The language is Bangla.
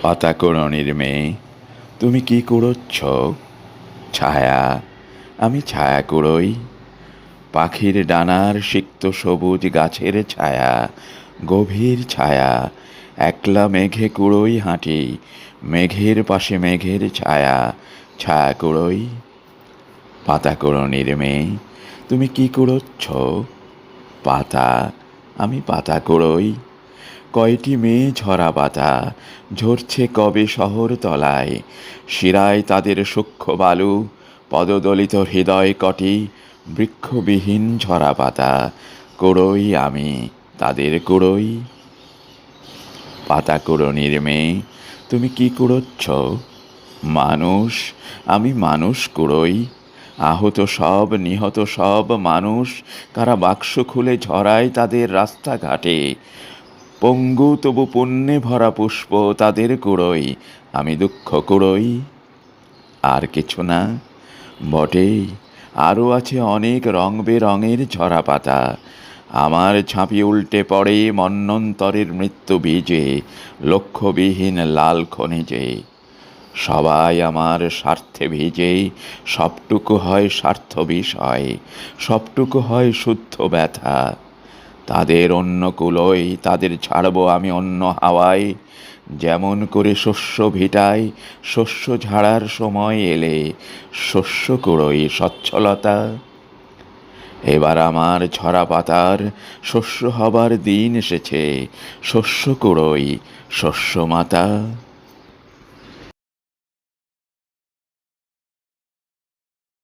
পাতাকোরণের মেয়ে, তুমি কি কুড়োচ্ছ? ছায়া, আমি ছায়া কুড়োই। পাখির ডানার সিক্ত সবুজ গাছের ছায়া, গভীর ছায়া। একলা মেঘে কুড়োই হাঁটি, মেঘের পাশে মেঘের ছায়া, ছায়া কুড়োই। পাতাকোরণের মেয়ে, তুমি কি কুড়োচ্ছ? পাতা, আমি পাতা কুড়োই। কয়টি মেয়ে ঝরা পাতা ঝরছে কবে শহর তলায়, শিরায় তাদের সূক্ষ্ম বালু, পদদলিত হৃদয় কটি, বৃক্ষবিহীন ঝরা পাতা কুড়োই আমি, তাদের কুড়োই। পাতা কুড়োনির মেয়ে, তুমি কি কুড়োচ্ছ? মানুষ, আমি মানুষ কুড়োই। আহত সব নিহত সব মানুষ, কারা বাক্স খুলে ঝরায় তাদের রাস্তাঘাটে, পঙ্গু তবু পুণ্যে ভরা পুষ্প তাদের কুড়োই, আমি দুঃখ কুড়োই। আর কিছু না, বটেই আরও আছে অনেক রং বেরঙের ঝরা পাতা। আমার ঝাঁপি উল্টে পড়ে মন্বন্তরের মৃত্যু বীজে, লক্ষ্যবিহীন লাল খনিজে। সবাই আমার স্বার্থে ভিজে, সবটুকু হয় স্বার্থ বিষয়, সবটুকু হয় শুদ্ধ ব্যথা। তাদের অন্য কুলোয়, তাদের ছাড়ব আমি অন্য হাওয়ায়, যেমন করে শস্য ভিটায় শস্য ঝাড়ার সময় এলে, শস্য কুড়োই স্বচ্ছলতা। এবার আমার ঝরা পাতার শস্য হবার দিন এসেছে, শস্য কুড়োই শস্য মাতা।